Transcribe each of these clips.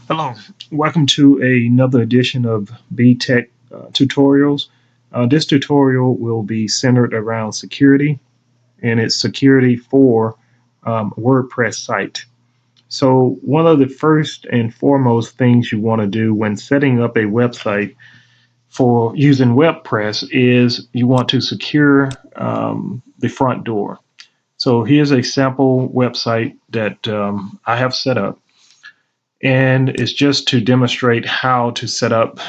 Hello, welcome to another edition of B-Tech tutorials. This tutorial will be centered around security, and it's security for WordPress site. So one of the first and foremost things you want to do when setting up a website for using WordPress is you want to secure the front door. So here's a sample website that I have set up. And it's just to demonstrate how to set up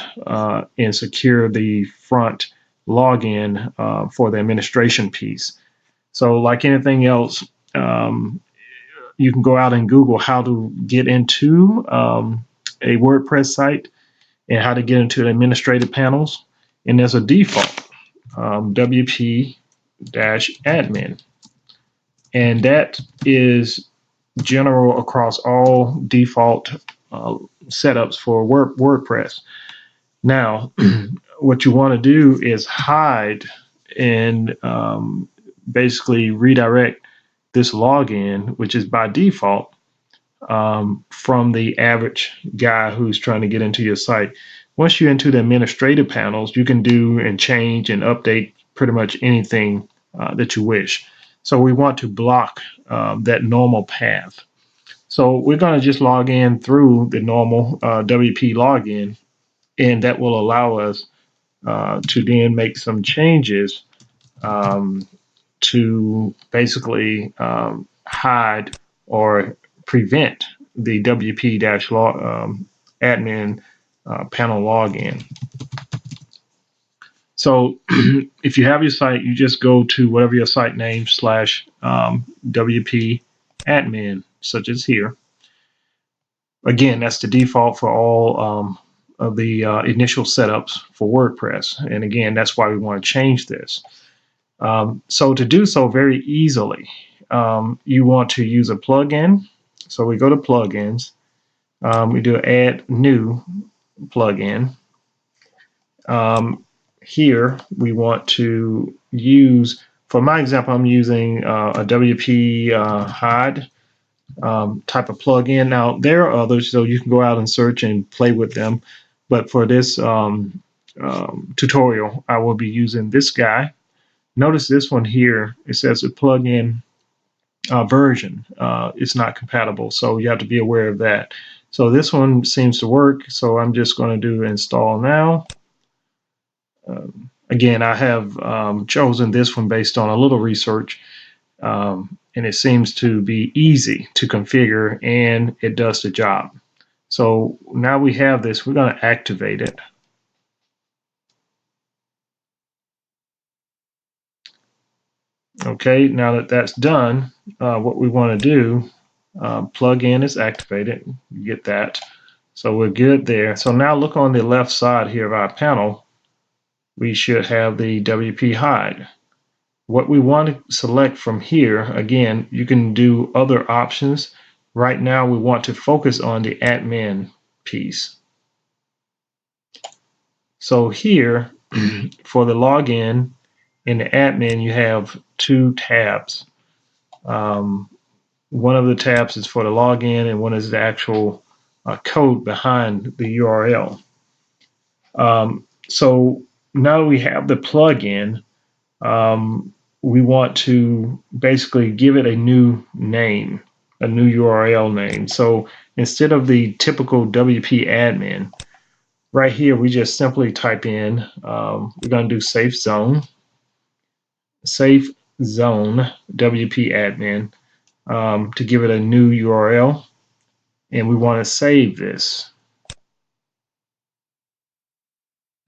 and secure the front login for the administration piece. So like anything else, you can go out and Google how to get into a WordPress site and how to get into the administrative panels. And there's a default, WP-admin. And that is general across all default setups for WordPress. Now, what you want to do is hide and basically redirect this login, which is by default, from the average guy who's trying to get into your site. Once you're into the administrative panels, you can do and change and update pretty much anything that you wish. So we want to block that normal path. So we're going to just log in through the normal WP login, and that will allow us to then make some changes to basically hide or prevent the WP-admin panel login. So if you have your site, you just go to whatever your site name / WP admin, such as here. Again, that's the default for all of the initial setups for WordPress. And again, that's why we want to change this. So to do so very easily, you want to use a plugin. So we go to plugins. We do add new plugin. Here we want to use, for my example, I'm using a WP hide type of plugin. Now there are others, so you can go out and search and play with them. But for this tutorial, I will be using this guy. Notice this one here, it says a plugin version. It's not compatible, so you have to be aware of that. So this one seems to work, so I'm just going to do install now. Again, I have chosen this one based on a little research, and it seems to be easy to configure, and it does the job. So now we have this, we're going to activate it. Okay, now that that's done, what we want to do, plugin is activated. You get that. So we're good there. So now look on the left side here of our panel. We should have the WP hide. What we want to select from here, again, you can do other options. Right now we want to focus on the admin piece. So here, for the login in the admin, you have two tabs. One of the tabs is for the login, and one is the actual code behind the URL. So now that we have the plugin, we want to basically give it a new name, a new URL name. So instead of the typical WP admin, right here we just simply type in, we're going to do safe zone WP admin, to give it a new URL, and we want to save this.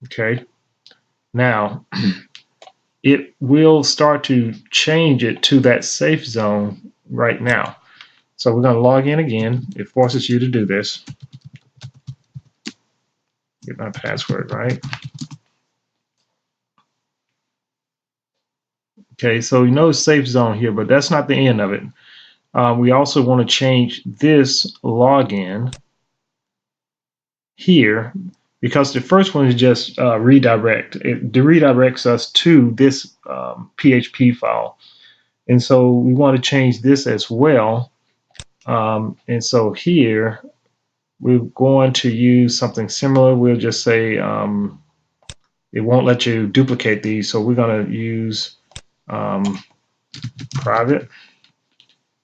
Okay, now it will start to change it to that safe zone right now. So we're going to log in again. It forces you to do this. Get my password right. Okay, so you know safe zone here, but that's not the end of it. We also want to change this login here, because the first one is just redirect. It redirects us to this PHP file. And so we want to change this as well. And so here we're going to use something similar. We'll just say it won't let you duplicate these, so we're going to use private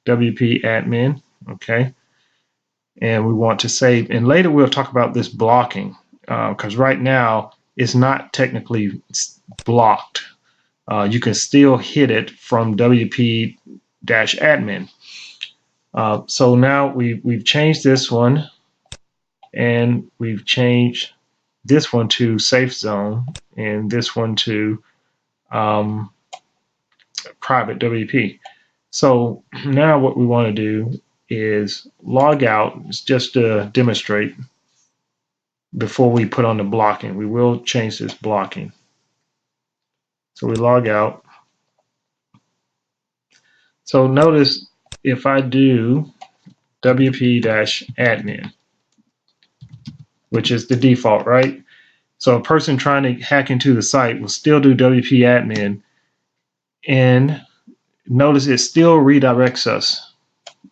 WP admin. Okay, and we want to save. And later we'll talk about this blocking, because right now it's not technically blocked. You can still hit it from WP-admin. So now we've changed this one, and we've changed this one to safe zone, and this one to private WP. So now what we want to do is log out. It's just to demonstrate before we put on the blocking. We will change this blocking. So we log out. So notice if I do WP-admin, which is the default, right? So a person trying to hack into the site will still do WP-admin, and notice it still redirects us.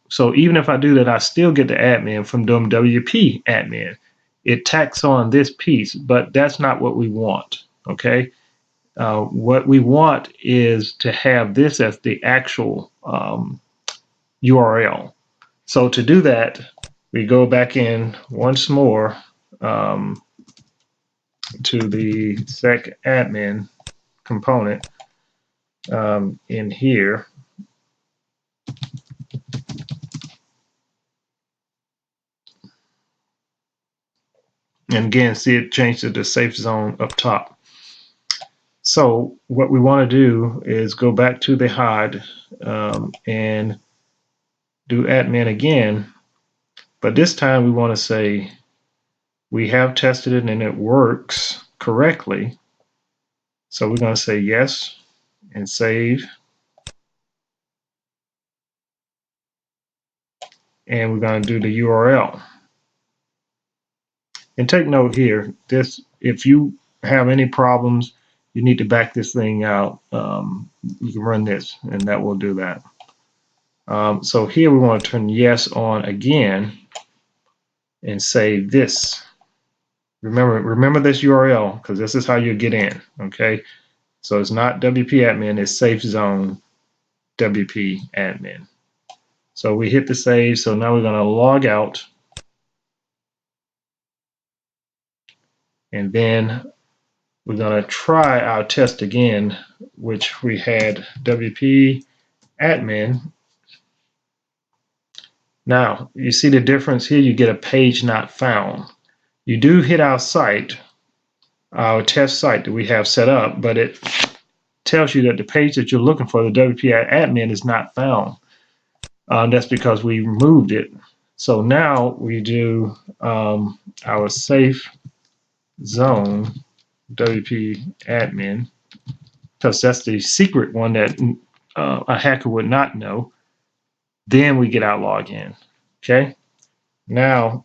So even if I do that, I still get the admin from doing WP-admin. It tacks on this piece, but that's not what we want, okay? What we want is to have this as the actual URL. So to do that, we go back in once more to the sec admin component in here. And again, see it changed to the safe zone up top. So what we want to do is go back to the HOD and do admin again. But this time we want to say we have tested it and it works correctly. So we're going to say yes and save. And we're going to do the URL. And take note here, this, if you have any problems, you need to back this thing out. You can run this and that will do that. So here we want to turn yes on again and say this. Remember this URL, because this is how you get in. Okay, so it's not WP admin, it's safe zone WP admin. So we hit the save. So now we're going to log out, and then we're going to try our test again, which we had WP admin. Now you see the difference here. You get a page not found. You do hit our site, our test site that we have set up, but it tells you that the page that you're looking for, the WP admin, is not found. That's because we removed it. So now we do our safe zone WP admin, because that's the secret one that a hacker would not know. Then we get our login. Okay. Now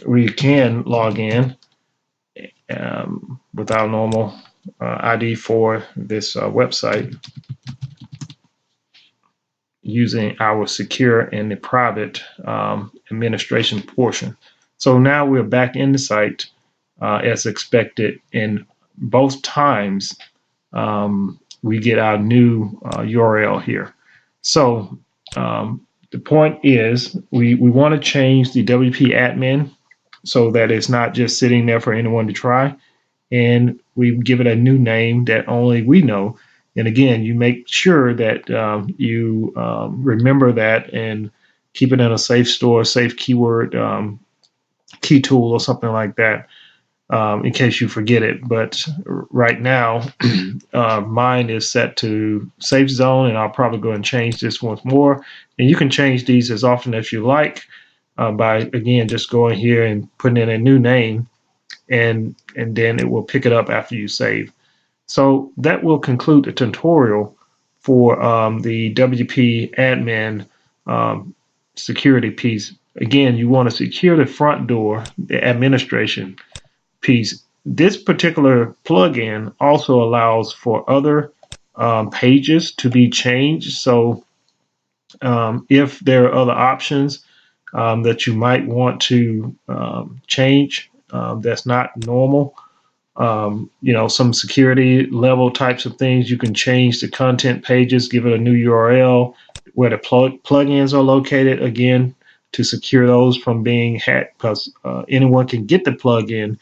we can log in with our normal ID for this website using our secure and the private administration portion. So now we're back in the site as expected, and both times we get our new URL here. So the point is we want to change the WP admin so that it's not just sitting there for anyone to try, and we give it a new name that only we know. And again, you make sure that you remember that and keep it in a safe store, safe keyword key tool or something like that, in case you forget it. But right now, mine is set to safe zone, and I'll probably go and change this once more. And you can change these as often as you like by, again, just going here and putting in a new name, and then it will pick it up after you save. So that will conclude the tutorial for the WP admin security piece. Again, you want to secure the front door, the administration piece. This particular plugin also allows for other pages to be changed. So if there are other options, that you might want to change that's not normal. Some security level types of things. You can change the content pages, give it a new URL, where the plugins are located, again, to secure those from being hacked, because anyone can get the plugin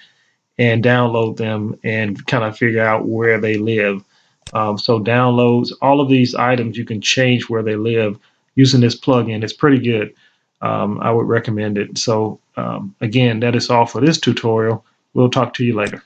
and download them and kind of figure out where they live. So downloads, all of these items, you can change where they live using this plugin. It's pretty good. I would recommend it. So again, that is all for this tutorial. We'll talk to you later.